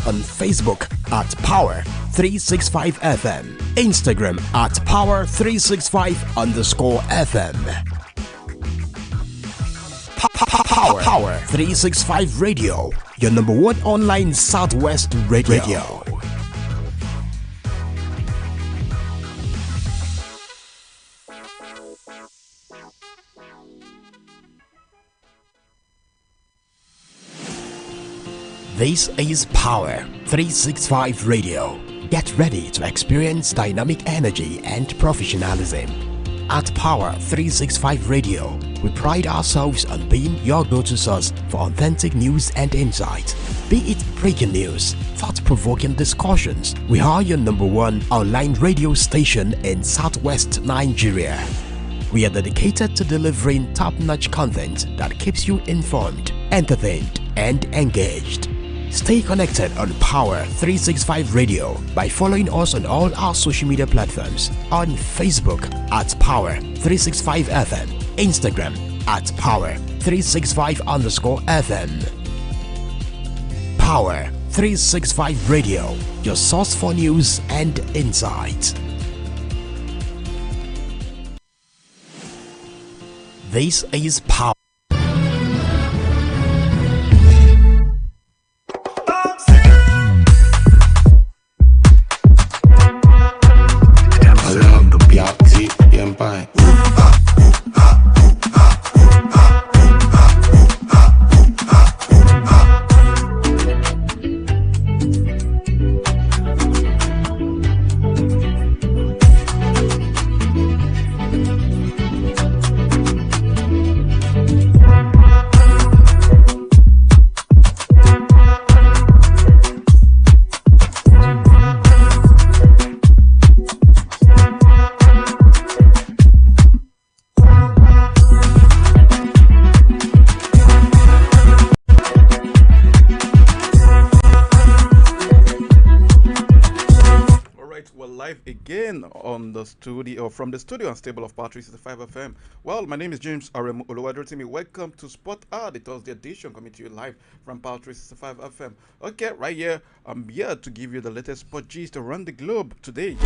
on Facebook at Power365FM, Instagram at Power365_FM. Power 365 Radio, your number one online Southwest radio. This is Power 365 Radio. Get ready to experience dynamic energy and professionalism. At Power 365 Radio, we pride ourselves on being your go-to source for authentic news and insight. Be it breaking news, thought-provoking discussions, we are your number one online radio station in Southwest Nigeria. We are dedicated to delivering top-notch content that keeps you informed, entertained, and engaged. Stay connected on Power 365 Radio by following us on all our social media platforms, on Facebook at Power 365 FM, Instagram at Power 365_FM. Power 365 Radio, your source for news and insight. This is Power. Again on the studio, from the studio and stable of Power 365 FM. Well, my name is James Aremu Oluwadrotimi. Welcome to Sport Hour, the Thursday edition, coming to you live from Power 365 FM. Okay, right here, I'm here to give you the latest sport gist around the globe today.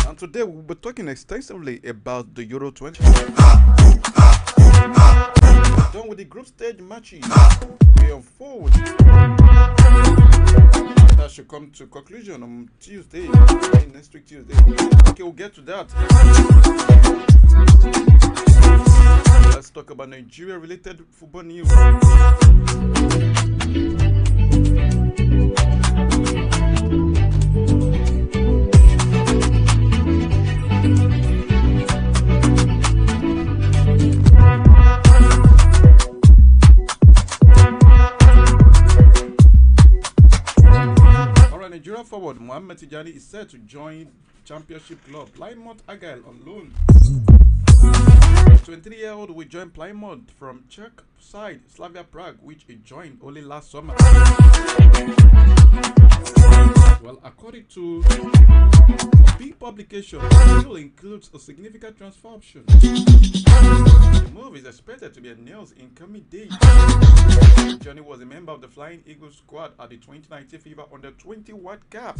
And today we'll be talking extensively about the Euro 20. Done with the group stage matches. We unfold. That should come to conclusion on Tuesday, next week Tuesday. Okay, we'll get to that. Let's talk about Nigeria-related football news. Nigeria forward Mohamed Tijani is set to join Championship club Plymouth Argyle on loan. 23-year-old will join Plymouth from Czech side Slavia Prague, which he joined only last summer. Well, according to a big publication, the deal includes a significant transfer option. The move is expected to be announced in coming days. Johnny was a member of the Flying Eagles squad at the 2019 FIFA Under-20 World Cup.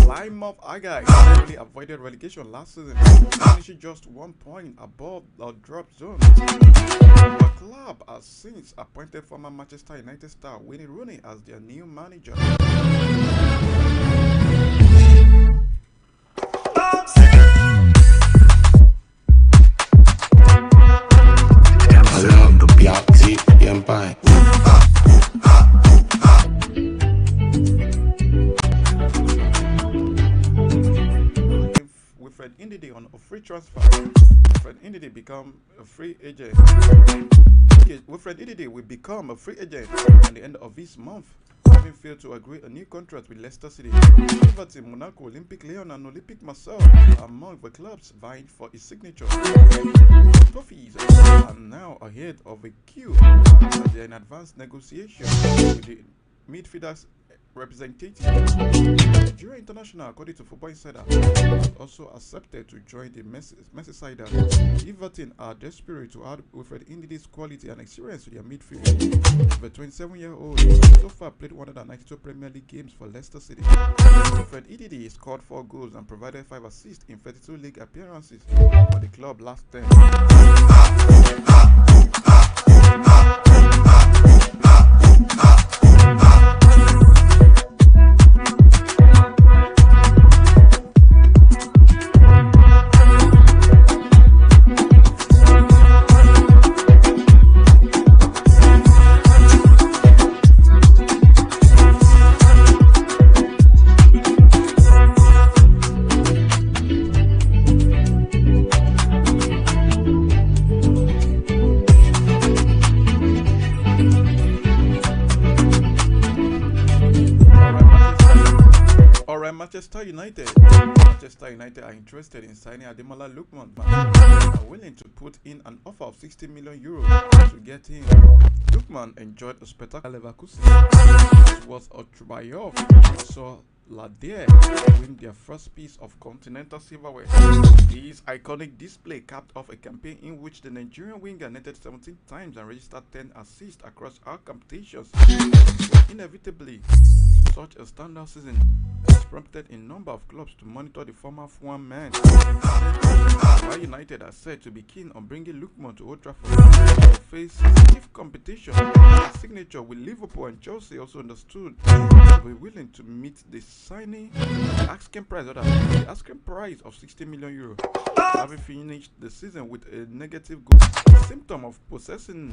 Plymouth Argyle narrowly avoided relegation last season, finishing just 1 point above the drop zone. The club has since appointed former Manchester United star Wayne Rooney as their new manager. Wilfred Ndidi on a free transfer. Wilfred Ndidi become a free agent. Wilfred Ndidi will become a free agent at the end of this month, having failed to agree a new contract with Leicester City. Everton, Monaco, Olympic Lyon and Olympic Marseille are among the clubs vying for his signature. Trophies are now ahead of a queue as they are in advanced negotiation with the midfielders representative. Nigeria International, according to Football Insider, has also accepted to join the Merseyside. Everton are desperate to add Wilfred Ndidi's quality and experience to their midfield. The 27-year-old so far played 192 Premier League games for Leicester City. Wilfred Ndidi scored 4 goals and provided 5 assists in 32 league appearances for the club last term. Manchester United are interested in signing Ademola Lookman, are willing to put in an offer of 60 million euros to get him. Lookman enjoyed a spectacular Leverkusen. It was a triumph. Saw Ladere win their first piece of continental silverware. This iconic display capped off a campaign in which the Nigerian winger netted 17 times and registered 10 assists across all competitions. Inevitably, such a standout season has prompted a number of clubs to monitor the former F1 man. While United are said to be keen on bringing Lookman to Old Trafford to face stiff competition, the signature with Liverpool and Chelsea also understood to be willing to meet the asking price of 60 million euros. Having finished the season with a negative goal, symptom of possessing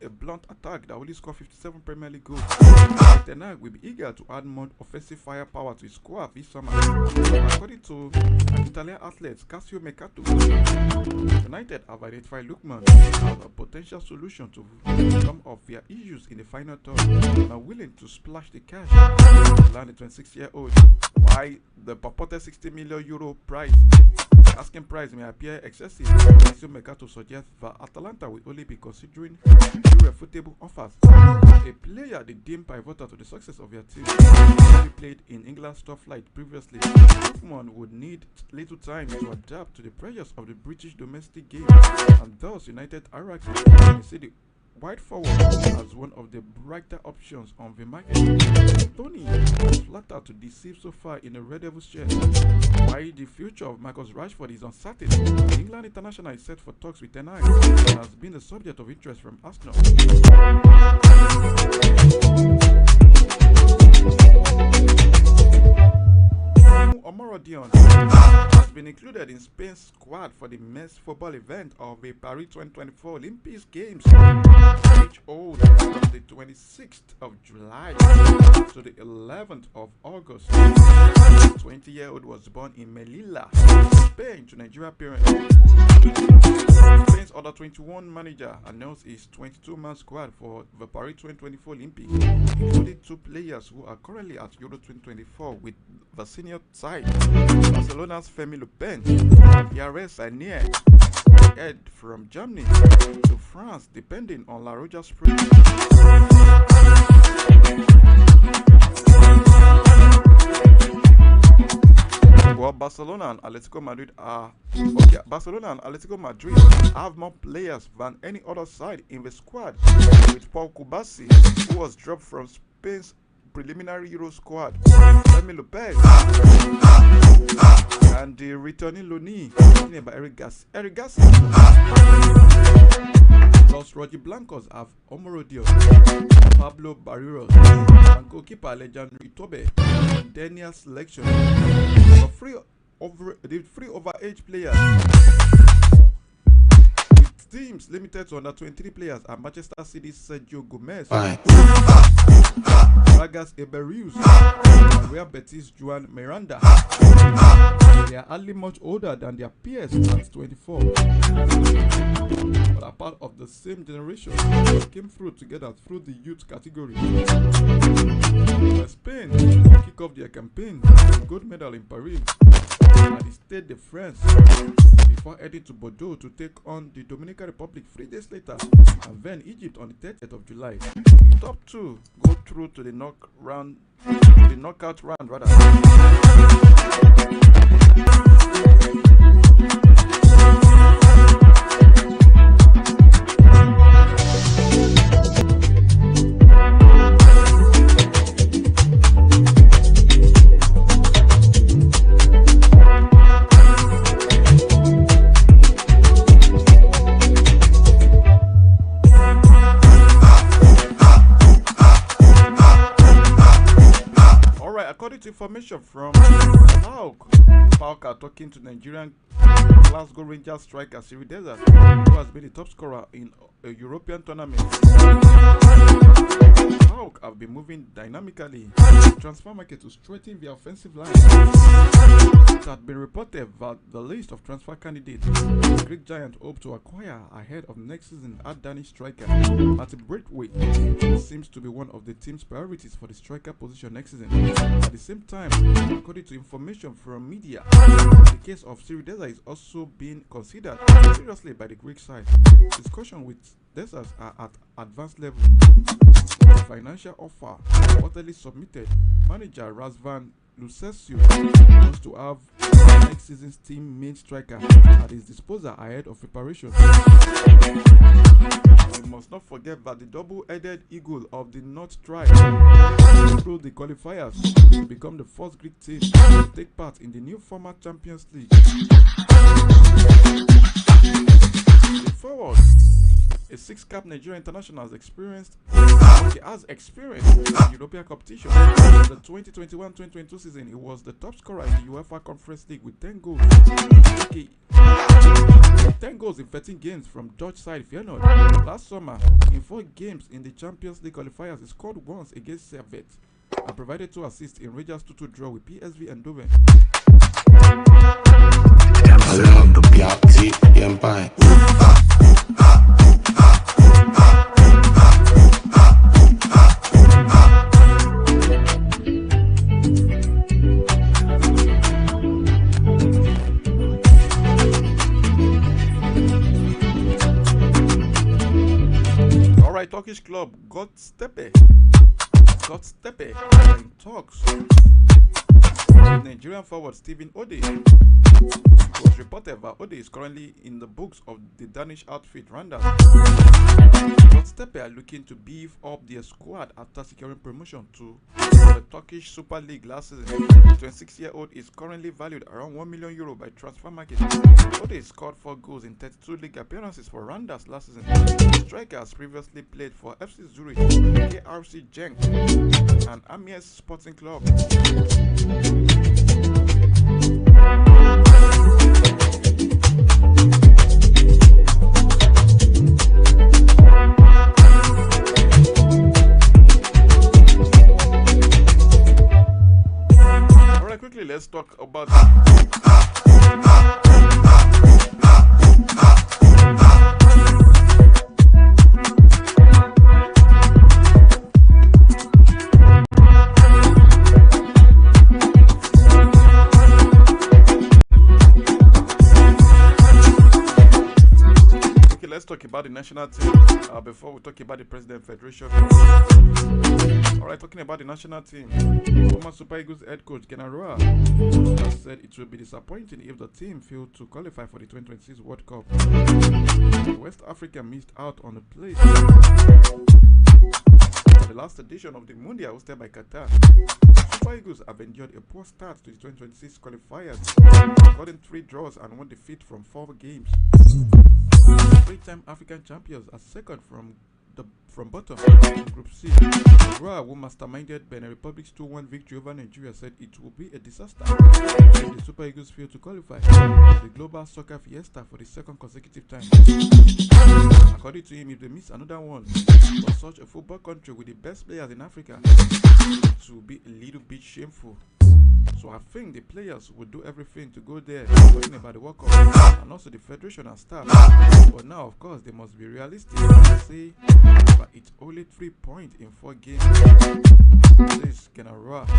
a blunt attack that only scored 57 Premier League goals. Ten Hag will be eager to add more offensive firepower to his squad this summer. According to Italian athletes Casio Mercato, United have identified Lookman as a potential solution to some of their issues in the final third and are willing to splash the cash to land the 26-year-old. Why the purported 60 million euro asking price may appear excessive, Casio Mercato suggests that Atalanta will only be considering irrefutable offers. A player they deem pivotal to the success of their team, he played in England's top flight previously. Lookman would need little time to adapt to the pressures of the British domestic game, and thus United hierarchy may see the wide forward as one of the brighter options on the market. Tony was flattered to deceive so far in a Red Devils shirt. While the future of Marcus Rashford is uncertain, the England international is set for talks with Ten Hag and has been the subject of interest from Arsenal. Omorodion has been included in Spain's squad for the men's football event of the Paris 2024 Olympic Games, which holds from the 26th of July to the 11th of August. The 20-year-old was born in Melilla, Spain, to Nigerian parents. Spain's under 21 manager announced his 22-man squad for the Paris 2024 Olympics, including 2 players who are currently at Euro 2024 with the senior side. Barcelona's Femi Lupin, PRS Anier, head from Germany to France, depending on La Roja's spring. Well, Barcelona and Atletico Madrid have more players than any other side in the squad, with Paul Kubasi, who was dropped from Spain's preliminary Euro squad, Femi Lopez, and the returning loanee by Eric Gassi. Los Rojiblancos have Omorodio, Pablo Barreros, and goalkeeper Alejandro Itobe in Daniel's selection. The three overage players with teams limited to under 23 players are Manchester City's Sergio Gomez, Braga's Eberius, and Real Betis' Juan Miranda. They are hardly much older than their peers at 24, but are part of the same generation that came through together through the youth category. Spain kick off their campaign with a gold medal in Paris. at the Stade de France before heading to Bordeaux to take on the Dominican Republic 3 days later, and then Egypt on the 30th of July. The top two go through to the knockout round rather. According to information from Pauk are talking to Nigerian Glasgow Rangers striker Saheed, who has been the top scorer in a European tournament. Pauk have been moving dynamically in the transfer market to strengthen their offensive line. It had been reported that the list of transfer candidates the Greek giant hope to acquire ahead of next season at Danish striker Martin Braithwaite seems to be one of the team's priorities for the striker position next season. At the same time, according to information from media, the case of Saheed is also being considered seriously by the Greek side. Discussion with Desas are at advanced level. The financial offer reportedly submitted. Manager Razvan Lucescu wants to have next season's team main striker at his disposal ahead of preparation. We must not forget that the double-headed eagle of the North tribe through the qualifiers to become the first Greek team to take part in the new format Champions League. The forward, a six-cap Nigerian international, has experienced European competition. In the 2021-2022 season, he was the top scorer in the UEFA Conference League with 10 goals. 10 goals in 13 games from Dutch side Feyenoord. Last summer, in 4 games in the Champions League qualifiers, he scored once against Servette and provided 2 assists in Rangers' 2-2 draw with PSV Eindhoven. Alright, Turkish club Göztepe in talks with Nigerian forward Stephen Ode. It was reported that Ode is currently in the books of the Danish outfit Randers. Göztepe are looking to beef up their squad after securing promotion to the Turkish Super League last season. The 26-year-old is currently valued around €1 million by transfer market. Ode scored 4 goals in 32 league appearances for Randers last season. The striker has previously played for FC Zurich, KRC Genk, and Amiens Sporting Club. Alright, quickly let's talk about the national team before we talk about the President Federation. Alright, talking about the national team, former Super Eagles head coach Genaro has said it will be disappointing if the team failed to qualify for the 2026 World Cup. West Africa missed out on the place for the last edition of the Mundial hosted by Qatar. Super Eagles have endured a poor start to the 2026 qualifiers, recording 3 draws and 1 defeat from 4 games. 3-time African champions are second from bottom in Group C. Ra, who masterminded Benin Republic's 2-1 victory over Nigeria, said it will be a disaster if the Super Eagles fail to qualify the global soccer fiesta for the 2nd consecutive time. According to him, if they miss another one for such a football country with the best players in Africa, it will be a little bit shameful. So I think the players will do everything to go there, talking about the World Cup and also the federation and staff. But now, of course, they must be realistic and say that it's only 3 points in 4 games. This is gonna rock.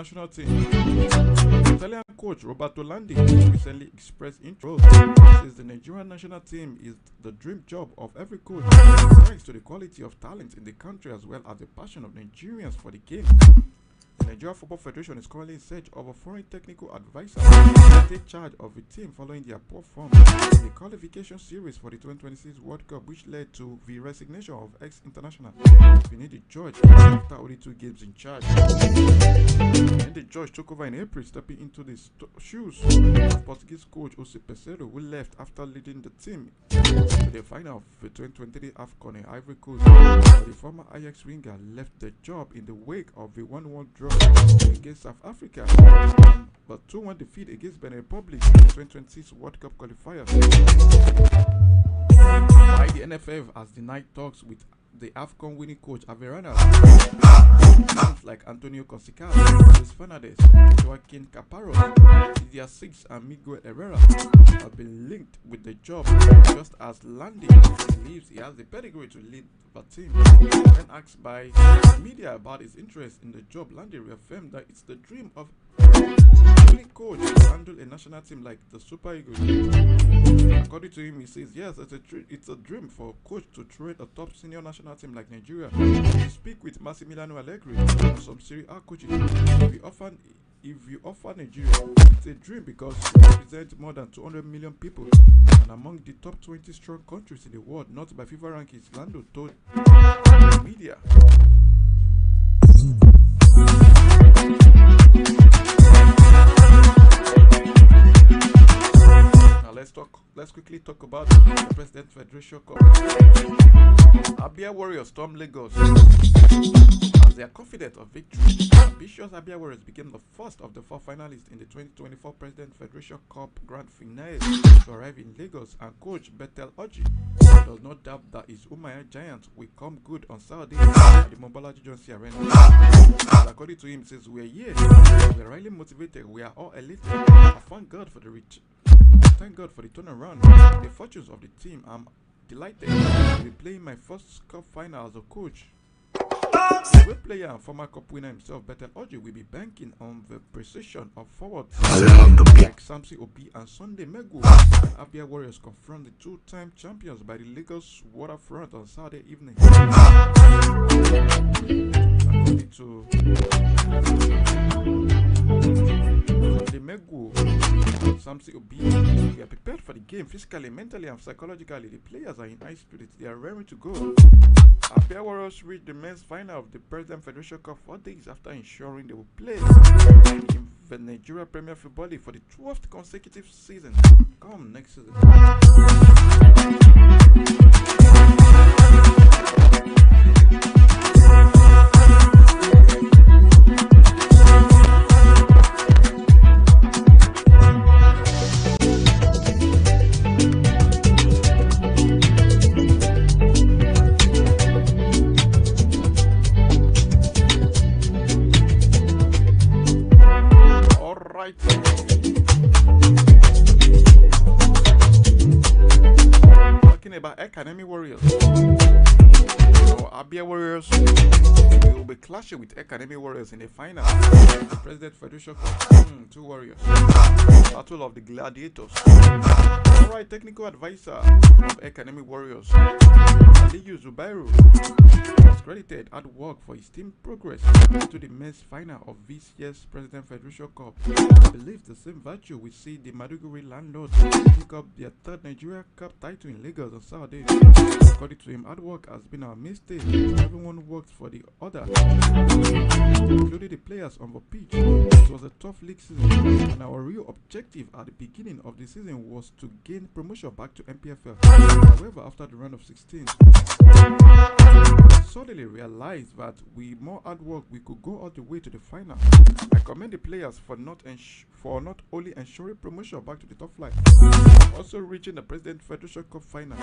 national team. Italian coach Roberto Landi recently expressed interest. Says the Nigerian national team is the dream job of every coach, thanks to the quality of talent in the country as well as the passion of Nigerians for the game. The Nigeria Football Federation is currently in search of a foreign technical advisor to take charge of the team following their poor form in the qualification series for the 2026 World Cup, which led to the resignation of ex-international Finidi George after only 2 games in charge. Finidi George took over in April, stepping into the shoes of Portuguese coach osupa, who left after leading the team to the final of the 2023 AFCON in Ivory Coast. The former Ajax winger left the job in the wake of the 1-1 draw against South Africa, but 2-1 defeat against Benin Republic in the 2026 World Cup qualifiers. Why the NFF has denied talks with the AFCON winning coach Averana, names like Antonio Consica, Luis Fernandez, Joaquin Caparo, Didier Six, and Miguel Herrera have been linked with the job, just as Landi believes he has the pedigree to lead the team. When asked by media about his interest in the job, Landi reaffirmed that it's the dream of any coach to handle a national team like the Super Eagles. According to him, he says, yes, it's a dream for a coach to train a top senior national team like Nigeria. We speak with Massimiliano Allegri and some Serie A coaches. If you offer Nigeria, it's a dream because we represent more than 200 million people and among the top 20 strong countries in the world, not by FIFA rankings, Lando told the media. Now let's quickly talk about the President Federation Cup. Abia Warriors storm Lagos as they are confident of victory. Ambitious Abia Warriors became the first of the 4 finalists in the 2024 President Federation Cup Grand Finale to arrive in Lagos, and coach Bethel Oji does not doubt that his Umaya Giants will come good on Saturday at the Mobolaji Johnson Arena. And according to him, he says, we're here, we're really motivated, we are all elite. I thank God for the turnaround, the fortunes of the team. I'm delighted to be playing my first cup final as a coach. The great player and former cup winner himself, Bethel Oji, will be banking on the precision of forwards like Samsi Obi and Sunday Megu. Abia Warriors confront the 2-time champions by the Lagos waterfront on Saturday evening. According to Sunday Megu, Samsi Obi, we are prepared for the game physically, mentally, and psychologically. The players are in high spirits. They are ready to go. Abia Warriors reached the men's final of the President Federation Cup 4 days after ensuring they will play in the Nigeria Premier Football League for the 12th consecutive season. Come next season. Talking about Academy Warriors. Abia Warriors will be clashing with Academy Warriors in the final. The President Federation Cup. 2 Warriors. Battle of the Gladiators. Alright, technical advisor of Academy Warriors, Aliyu Zubairu, has credited hard work for his team progress to the men's final of this year's President Federation Cup. He believes the same virtue will see the Maduguri landlords pick up their 3rd Nigeria Cup title in Lagos on Saturday. According to him, hard work has been our mainstay. Everyone works for the other, including the players on the pitch. It was a tough league season, and our real objective at the beginning of the season was to gain promotion back to MPFL. However, after the round of 16, I suddenly realized that with more hard work we could go all the way to the final. I commend the players for not only ensuring promotion back to the top flight, but also reaching the President Federation Cup final.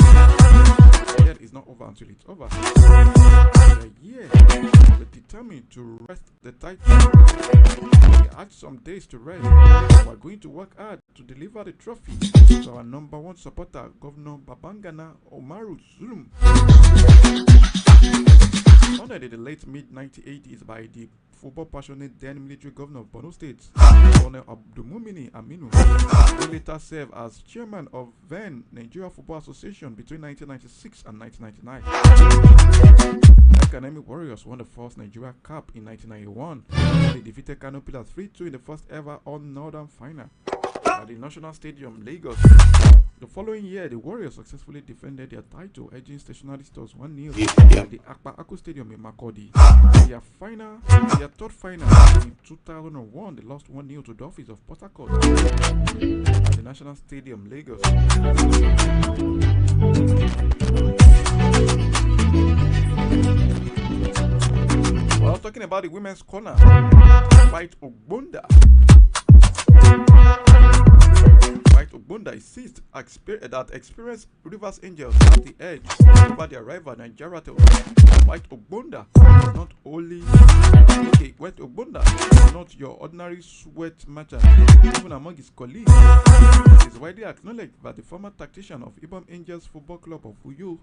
Yet it's not over until it's over. The year we're determined to rest the title. We had some days to rest. We're going to work hard to deliver the trophy to our number 1 supporter, Governor Babangana Omaru Zulum. Founded in the late mid-1980s by the football passionate then military governor of Borno State, Colonel Abdulmumini Aminu, who later served as chairman of then Nigeria Football Association between 1996 and 1999. Academic Warriors won the first Nigeria Cup in 1991. They defeated Kano Pillars 3-2 in the first ever All-Northern final at the National Stadium, Lagos. The following year, the Warriors successfully defended their title, edging stationary stores 1-0 at the Akpa Aku Stadium in Makurdi. Their third final in 2001, they lost 1-0 to Dolphins of Port Harcourt at the National Stadium, Lagos. Well, talking about the women's corner, White Ogbonda. White Ogbonda insists that experienced Rivers Angels at the edge over their rival Nigeria. White Ogbonda is not only White Ogbonda is not your ordinary sweat merchant. Even among his colleagues, it is widely acknowledged that the former tactician of Ibom Angels Football Club of Uyo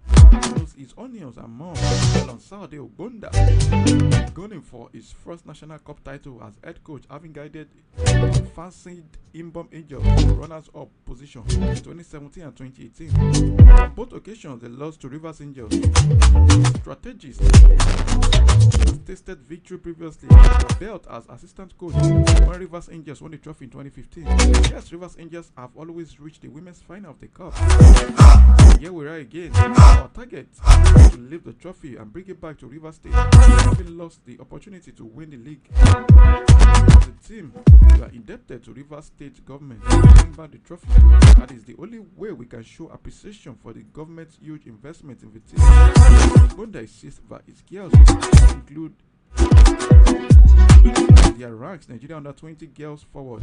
knows his onions and more. On Saturday, Ogbonda is gunning for his first national cup title as head coach, having guided fancied Ibom Angels to runners-up position in 2017 and 2018. On both occasions, they lost to Rivers Angels. Strategist tasted victory previously belt as assistant coach when Rivers Angels won the trophy in 2015. Yes, Rivers Angels have always reached the women's final of the cup. Here we are again. Our target is to lift the trophy and bring it back to Rivers State, having lost the opportunity to win the league. As a team, we are indebted to Rivers State government to bring back the trophy. That is the only way we can show appreciation for the government's huge investment in the team. Bonda insists that its girls include their ranks Nigeria under 20 girls forward,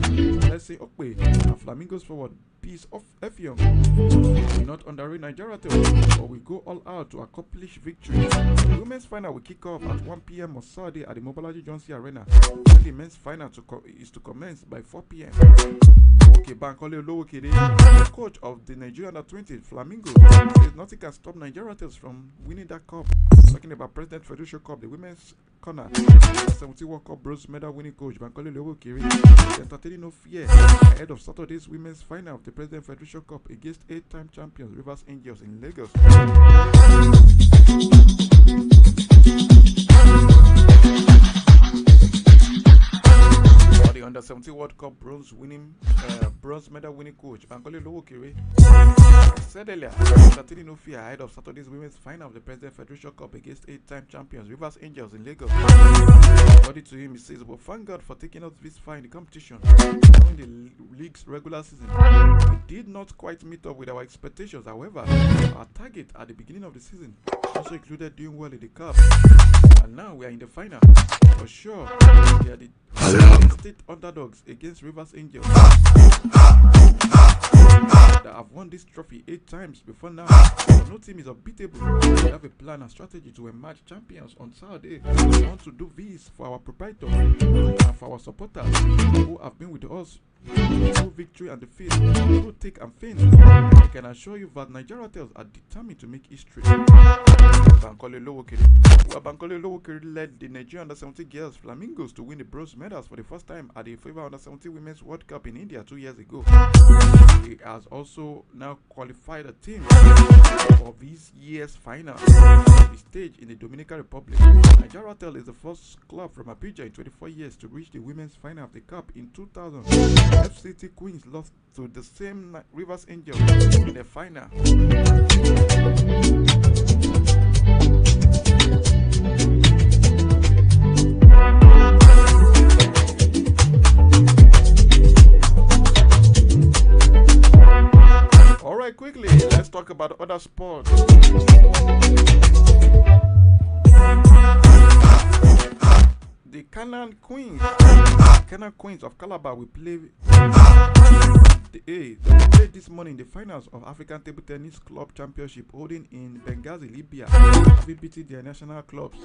let's say Okpe, and Flamingos forward, Peace of Effiong. We not underrate Nigeria, but we go all out to accomplish victory. The women's final will kick off at 1 p.m. on Saturday at the Mobolaji Johnson Arena. And the men's final is to commence by 4 p.m. Okay, Bankole Olowokere, the coach of the Nigeria under 20 Flamingos, says nothing can stop Nigeria from winning that cup. Talking about President Federation Cup, the women's corner, 70 World Cup bronze medal winning coach Bankole Olowokere is entertaining no fear ahead of Saturday's women's final of the President Federation Cup against 8-time champions Rivers Angels in Lagos. The under 70 World Cup bronze medal winning coach Bankole Olowokere said earlier, entertaining no fear ahead of Saturday's women's final of the President Federation Cup against 8-time champions Rivers Angels in Lagos. According to him, he says, "Well, thank God for taking us this far in the competition during the league's regular season. We did not quite meet up with our expectations. However, our target at the beginning of the season also included doing well in the cup, and now we are in the final. For sure, we are the state underdogs against Rivers Angels that have won this trophy 8 times before now. No team is unbeatable. We have a plan and strategy to emerge champions on Saturday. We want to do this for our proprietors and for our supporters who have been with us through victory and defeat, through thick and thin. I can assure you that Nigeria are determined to make history." Bankole Olowokere led the Nigerian under-17 girls Flamingos to win the bronze medals for the first time at the FIBA Under-17 Women's World Cup in India 2 years ago. He has also now qualified a team for this year's final on the stage in the Dominican Republic. Nigeria is the first club from Abuja in 24 years to reach the women's final of the cup. In 2000, FCT Queens lost to the same Rivers Angels in the final. Alright, quickly, let's talk about other sports. The Canaan Queens of Calabar will play this morning in the finals of African Table Tennis Club Championship holding in Benghazi, Libya. Having beaten their national clubs.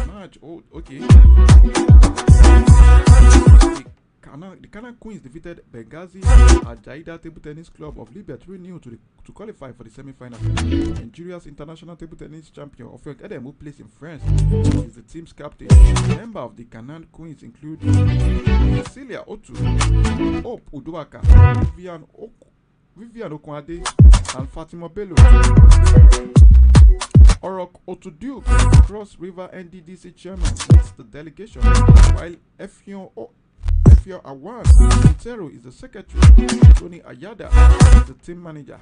Match, okay. The The Ghana Queens defeated Benghazi Ajaida Table Tennis Club of Libya 3-0 to qualify for the semi-final. Nigeria's international table tennis champion Ofek Edem, who plays in France, is the team's captain. Members of the Ghana Queens include Cecilia Otu, Hope Uduaka, Vivian Okwade, and Fatima Bello. Orok Otuduke, Cross River NDDC chairman, leads the delegation, while Efio Awan Otero is the secretary. Tony Ayada is the team manager.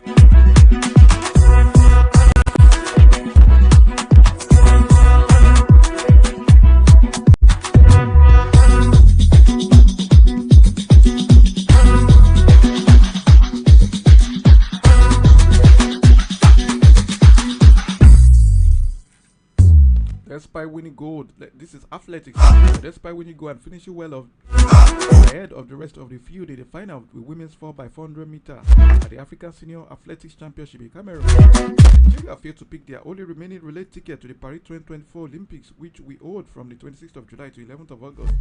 Despite winning gold, this is athletics. Despite winning gold and finishing well ahead of the rest of the field in the final with women's 4x400 meter at the African Senior Athletics Championship in Cameroon, Nigeria failed to pick their only remaining relay ticket to the Paris 2024 Olympics, which we hold from the 26th of July to 11th of August.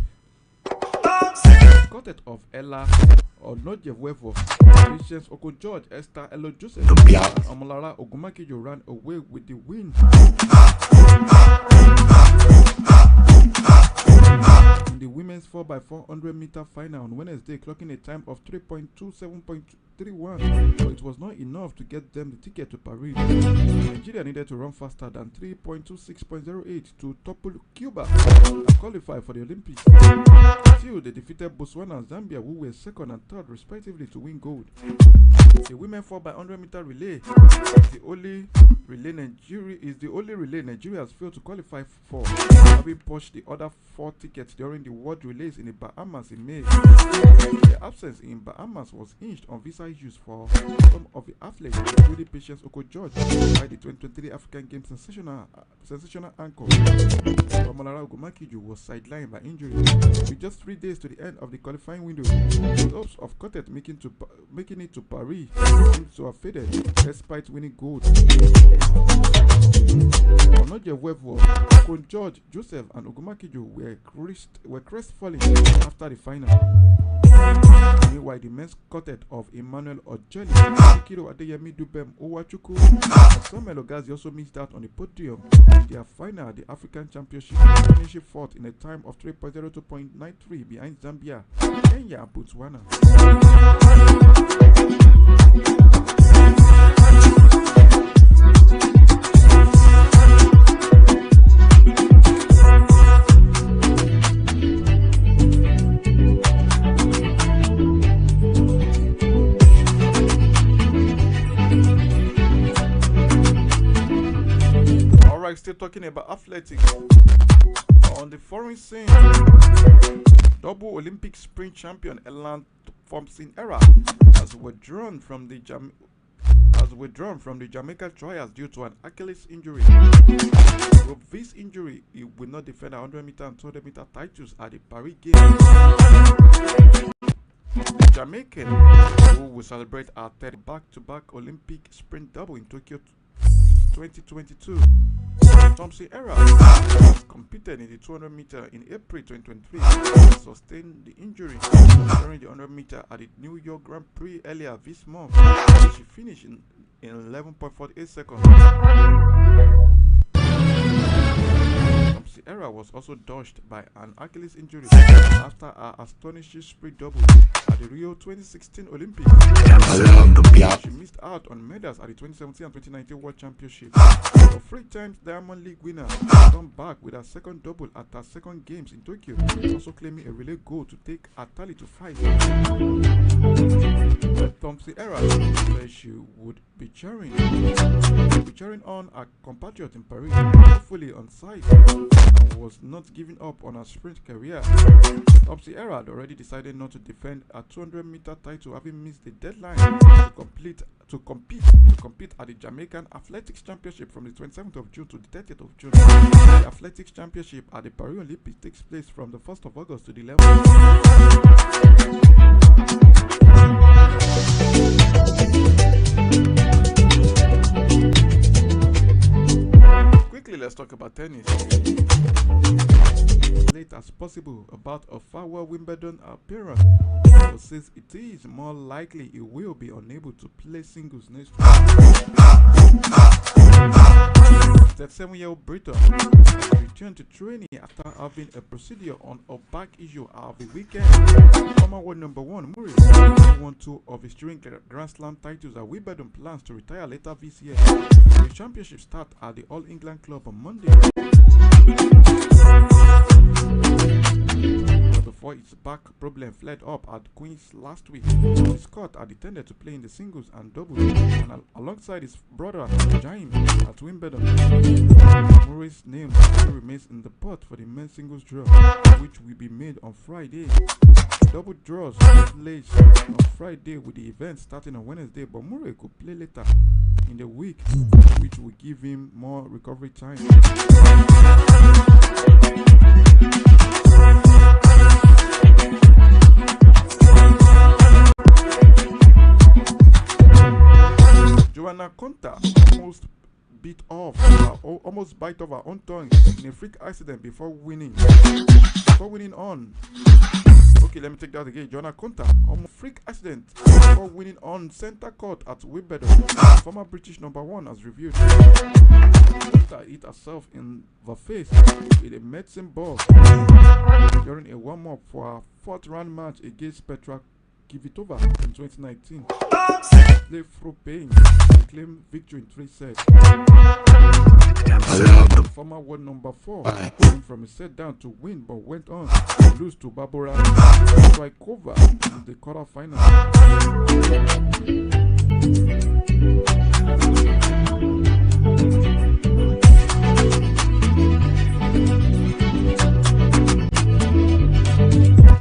Quartet of Ella Onojewevo, Patience Oko George, Esther Elo Joseph, and Omolara Ogumakijo ran away with the win. In the women's 4x400 meter final on Wednesday, clocking a time of 3.27.31, but it was not enough to get them the ticket to Paris. Nigeria needed to run faster than 3.26.08 to topple Cuba and qualify for the Olympics. Still, they defeated Botswana and Zambia, who were second and third respectively, to win gold. The women 4x100 meter relay is the only relay Nigeria has failed to qualify for, having pushed the other 4 tickets during the World Relays in the Bahamas in May. The absence in Bahamas was hinged on visa issues for some of the athletes, including Patience Oko George, by the 2023 African Games sensational anchor Omolara Ogumakiju was sidelined by injury. With just 3 days to the end of the qualifying window, the hopes of Quartet making it to Paris seems to have faded despite winning gold. Onojewevo, Oko George, Joseph, and Ogumakiju were crestfallen after the final. Meanwhile, the men's quartet of Emmanuel Ojeli, Kiro Adeyemi Dubem Owachuku, and Samuel Ogazi also missed out on the podium in their final at the African Championship, finishing fourth in a time of 3.02.93 behind Zambia, Kenya, and Botswana. Still talking about athletics. On the foreign scene, double Olympic sprint champion Elan Thompson-Era has withdrawn from the Jamaica trials due to an Achilles injury. With this injury, he will not defend 100 meter and 200 meter titles at the Paris Games. The Jamaican, who will celebrate our third back-to-back Olympic sprint double in Tokyo 2022. Thompson-Era competed in the 200 meter in April 2023 and sustained the injury during the 100 meter at the New York Grand Prix earlier this month. She finished in 11.48 seconds. Thompson-Era was also dodged by an Achilles injury after her astonishing sprint double at the Rio 2016 Olympics. She missed out on medals at the 2017 and 2019 World Championship. The 3 times Diamond League winner come back with her second double at her second games in Tokyo, also claiming a relay goal to take her tally to 5. Thompson-Era said she would be cheering on her compatriot in Paris, hopefully on site, and was not giving up on her sprint career. Thompson-Era had already decided not to defend a 200 meter title, having missed the deadline to compete at the Jamaican Athletics Championship from the 27th of June to the 30th of June. The Athletics Championship at the Paris Olympics takes place from the 1st of August to the 11th. Quickly, let's talk about tennis. as late as possible about a farewell Wimbledon appearance, but says it is more likely he will be unable to play singles next week. The 7-year-old Briton returned to training after having a procedure on a back issue at the weekend. Former world number 1 Murray won 2 of his three Grand Slam titles at Wimbledon, plans to retire later this year. The championship start at the All England Club on Monday. Before its back problem flared up at Queen's last week, Scott had intended to play in the singles and doubles, and alongside his brother Jaime at Wimbledon. Murray's name still remains in the pot for the men's singles draw, which will be made on Friday. Double draws plays on Friday with the event starting on Wednesday, but Murray could play later in the week, which will give him more recovery time. Joanna Konta almost bite off her own tongue in a freak accident before winning on. Okay, let me take that again. Joanna Konta, almost freak accident before winning on center court at Wimbledon. Former British number 1 has reviewed. Konta hit herself in the face with a medicine ball during a warm-up for her 4th round match against Petra Kvitova in 2019. Play through pain to claim victory in 3 sets. Former world number 4 came from a set down to win, but went on to lose to Barbara Strykova in the quarterfinal.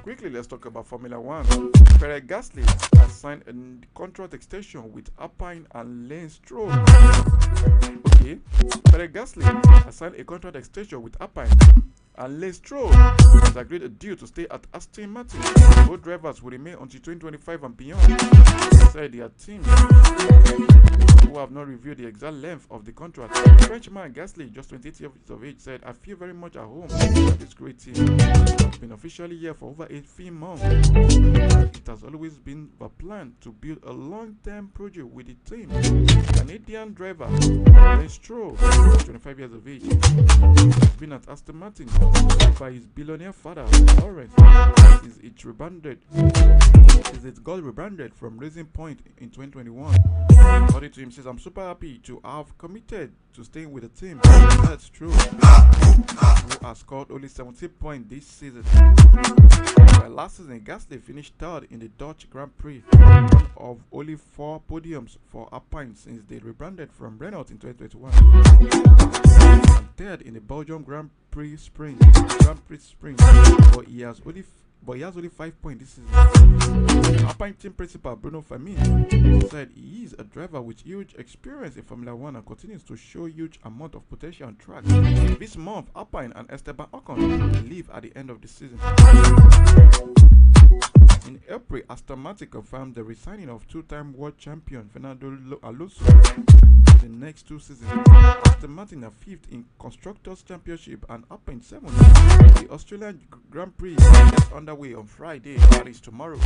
Quickly, let's talk about Formula 1. Pierre Gasly has signed a contract extension with Alpine and Lance Stroll. Okay, Pierre Gasly has signed a contract extension with Alpine and Lance Stroll has agreed a deal to stay at Aston Martin. Both drivers will remain until 2025 and beyond. They said their teams who have not reviewed the exact length of the contract. Frenchman Gasly, just 28 years of age, said, "I feel very much at home with this great team. I've been officially here for over 18 months. It has always been the plan to build a long-term project with the team." Canadian driver Lance Stroll, 25 years of age, has been at Aston Martin by his billionaire father, Lawrence. It got rebranded from Racing Point in 2021. According to him, says, "I'm super happy to have committed to staying with the team." That's true. Who has scored only 17 points this season. While last season, Gasly finished 3rd in the Dutch Grand Prix, one of only 4 podiums for Alpine since they rebranded from Renault in 2021. And 3rd in the Belgium Grand Prix Sprint. But he has only 5 points this season. Alpine team principal Bruno Famine said he is a driver with huge experience in Formula 1 and continues to show huge amount of potential on track. This month, Alpine and Esteban Ocon leave at the end of the season. In April, Aston Martin confirmed the resigning of 2-time world champion Fernando Alonso for the next 2 seasons. Aston Martin are 5th in Constructors' Championship and Alpine 7th. The Australian Grand Prix gets underway on Friday, that is tomorrow.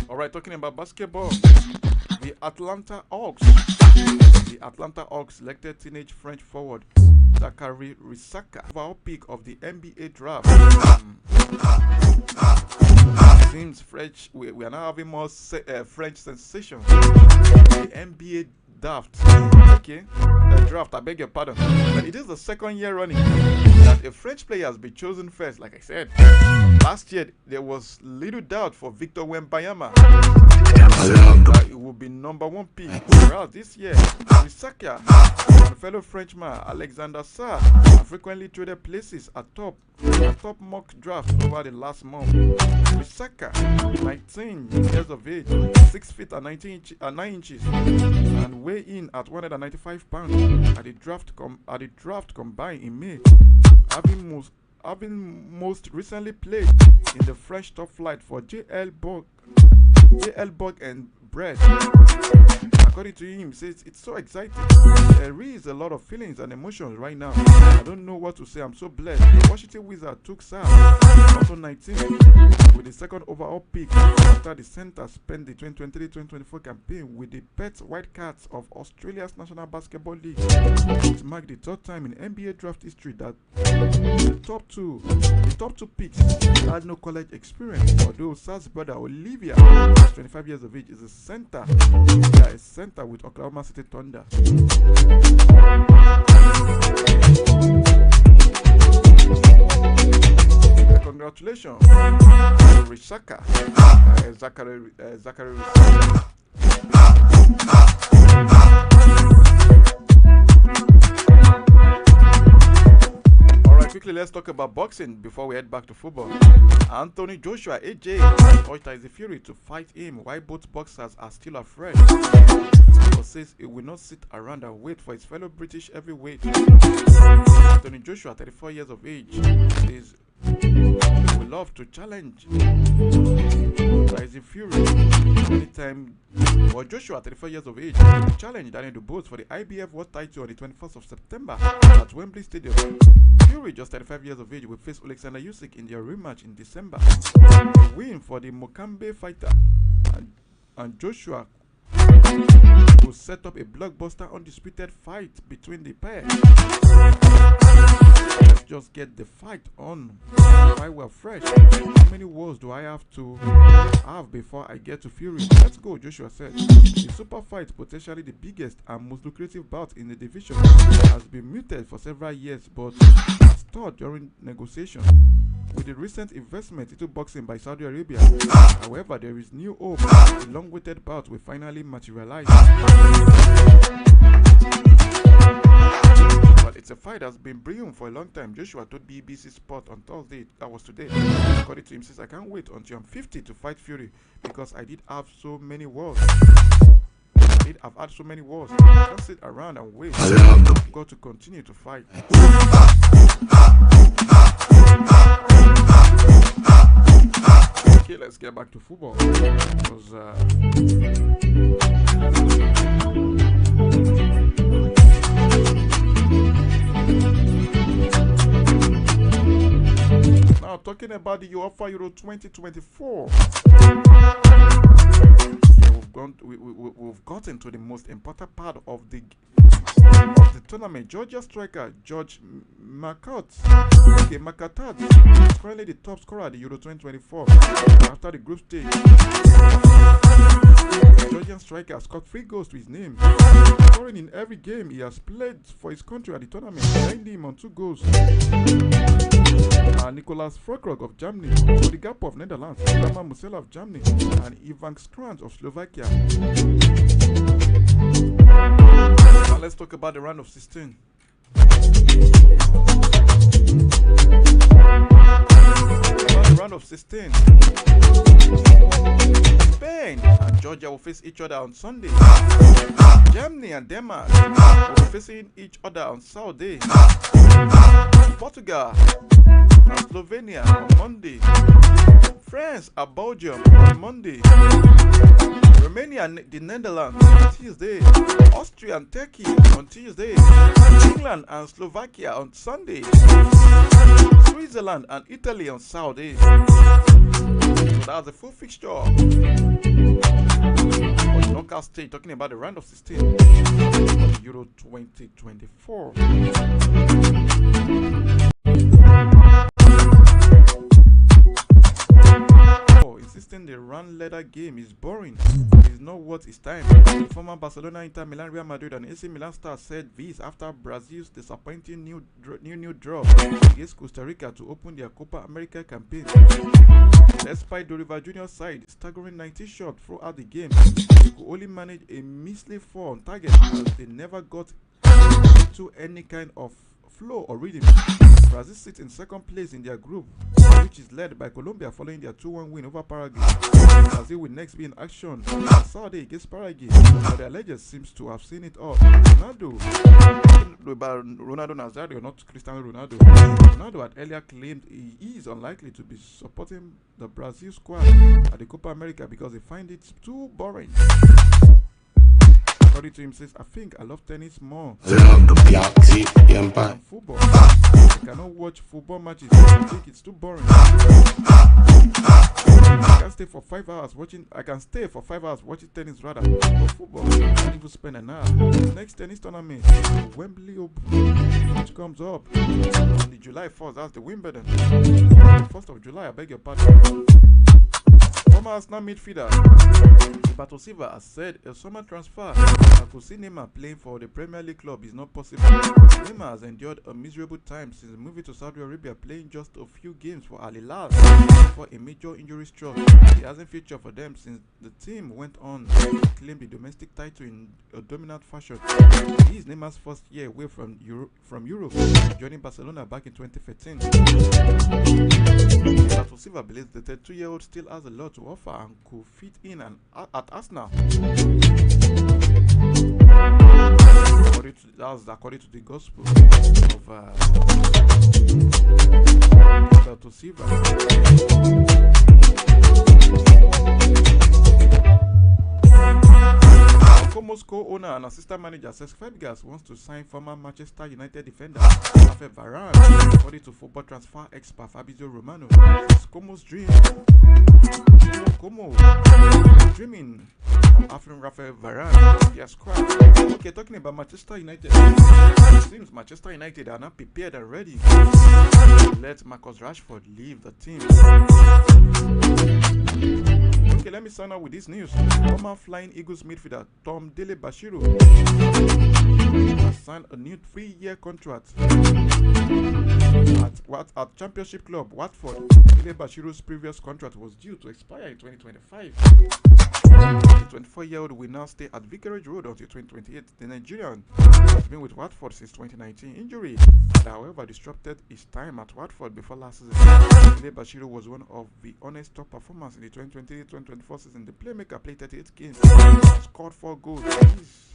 Alright, talking about basketball. The Atlanta Hawks selected teenage French forward Zachary Risaka, overall pick of the NBA draft. Seems French. We are now having more French sensations. The NBA draft. Okay, draft. I beg your pardon. But it is the 2nd year running that a French player has been chosen first. Like I said, last year there was little doubt for Victor Wembanyama. It will be number 1 pick. Whereas this year, Risaka and fellow Frenchman Alexander Sarr have frequently traded places at top mock draft over the last month. Risaka, 19 years of age, 6 feet and 9 inches, and weigh in at 195 pounds at the draft combined in May, having most recently played in the French top flight for JL Bug and Bread. According to him, he says it's so exciting. There is a lot of feelings and emotions right now. I don't know what to say. I'm so blessed. The Washington Wizards took Sam, also 19, with the second overall pick after the center spent the 2023-2024 campaign with the Perth Wildcats of Australia's National Basketball League. It marked the third time in NBA draft history that the top two picks had no college experience. Although Sam's brother Olivia, 25 years of age, is a center. Yeah, a center with Oklahoma City Thunder. Congratulations to Rishaka, Zachary Rishaka. Alright, quickly let's talk about boxing before we head back to football. Anthony Joshua, AJ, urged Tyson Fury to fight him while both boxers are still afraid. He says he will not sit around and wait for his fellow British heavyweight. Anthony Joshua, 34 years of age, says he would love to challenge Tyson Fury anytime. Well, Joshua, 34 years of age, will challenge Daniel Dubois for the IBF World title on the 21st of September at Wembley Stadium. Fury, just 35 years of age, will face Alexander Usyk in their rematch in December. A win for the Mokambe fighter, and Joshua will set up a blockbuster undisputed fight between the pair. Let's just get the fight on while we're fresh. How many wars do I have to have before I get to Fury? Let's go, Joshua said. The super fight, potentially the biggest and most lucrative bout in the division, has been muted for several years but stalled during negotiations. With the recent investment into boxing by Saudi Arabia, however, there is new hope the long-awaited bout will finally materialize. But it's a fight that's been brewing for a long time. Joshua told BBC Sport on Thursday, that was today. According to him, says, I can't wait until I'm 50 to fight Fury because I did have so many wars. I've had so many wars. I can't sit around and wait. I've got to continue to fight. Okay, let's get back to football. Because, now, talking about the UEFA Euro 2024. We've gotten to the most important part of the tournament. Georgia striker George Makatat is currently the top scorer at the Euro 2024 after the group stage. The Georgian striker scored 3 goals to his name, scoring in every game he has played for his country at the tournament, behind him on 2 goals. Nicolas Frokrog of Germany, for the gap of Netherlands, Dama Musela of Germany, and Ivan Skranz of Slovakia. Now let's talk about the round of 16. The round of 16. Spain and Georgia will face each other on Sunday. Germany and Denmark will be facing each other on Saturday. Portugal and Slovenia on Monday. France and Belgium on Monday. Romania and the Netherlands on Tuesday. Austria and Turkey on Tuesday. England and Slovakia on Sunday. Switzerland and Italy on Saturday. So that's the full fixture for the knockout stage, talking about the round of 16 of the Euro 2024. Insisting the run-leader game is boring. It is not worth its time. The former Barcelona, Inter Milan, Real Madrid, and AC Milan stars said this after Brazil's disappointing new draw against Costa Rica to open their Copa America campaign. Despite the River Junior side staggering 90 shots throughout the game, they could only manage a measly 4 on target as they never got into any kind of flow or rhythm. Brazil sits in second place in their group, which is led by Colombia following their 2-1 win over Paraguay. Brazil will next be in action on Saturday against Paraguay, but their legend seems to have seen it all. about Ronaldo Nazario, not Cristiano Ronaldo. Ronaldo had earlier claimed he is unlikely to be supporting the Brazil squad at the Copa America because he finds it too boring. According to him, says, I think I love tennis more than football. I cannot watch football matches. I think it's too boring. I can stay for 5 hours watching tennis rather than football. I can't even spend an hour. The next tennis tournament, the Wembley Open, which comes up on the July 1st. That's the Wimbledon. The 1st of July, I beg your pardon. Former Arsenal midfielder Roberto Silva has said a summer transfer that could see Neymar playing for the Premier League club is not possible. Neymar has endured a miserable time since moving to Saudi Arabia, playing just a few games for Al Hilal before a major injury struck. He hasn't featured for them since the team went on to claim the domestic title in a dominant fashion. He is Neymar's first year away from Europe, joining Barcelona back in 2013. Roberto Silva believes the 32-year-old still has a lot to offer and could fit in at Arsenal. According to the gospel of Roberto Silva. Como's co-owner and assistant manager says Fabregas wants to sign former Manchester United defender Rafael Varane. According to football transfer expert Fabrizio Romano, it's Como's dream. Como dreaming of having Rafael Varane in their squad. Okay, talking about Manchester United, it seems Manchester United are not prepared and ready to let Marcus Rashford leave the team. Okay, let me sign out with this news. Former Flying Eagles midfielder Tom Dele Bashiru has signed a new 3-year contract at Championship club Watford. Dele Bashiru's previous contract was due to expire in 2025. The 24-year-old will now stay at Vicarage Road until 2028. The Nigerian has been with Watford since 2019. Injury had, however, disrupted his time at Watford before last season. Dele Bashiru was one of the honest top performers in the 2023-2024 season. The playmaker played 38 games and scored 4 goals.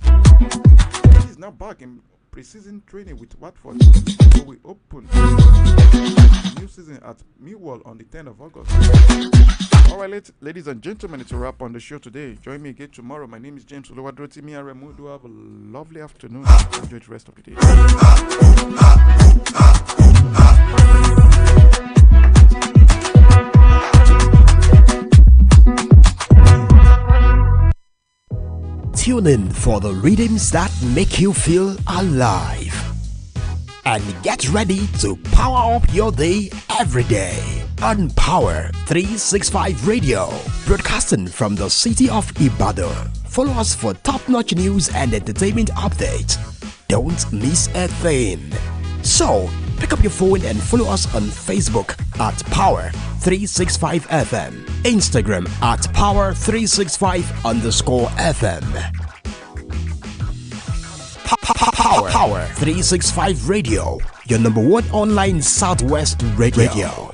He is now back in pre-season training with Watford, so we open the new season at Millwall on the 10th of August. Alright, ladies and gentlemen, it's a wrap on the show today. Join me again tomorrow. My name is James Oluwadrotimi Aremu. Do have a lovely afternoon. Enjoy the rest of the day. Tune in for the rhythms that make you feel alive. And get ready to power up your day every day on Power 365 Radio, broadcasting from the city of Ibadan. Follow us for top-notch news and entertainment updates. Don't miss a thing. So, pick up your phone and follow us on Facebook at Power 365 FM, Instagram at Power365_FM. Power 365 Radio, your number one online Southwest radio.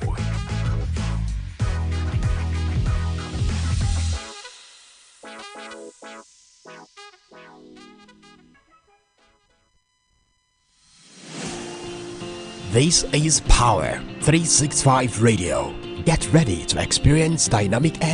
This is Power 365 Radio. Get ready to experience dynamic energy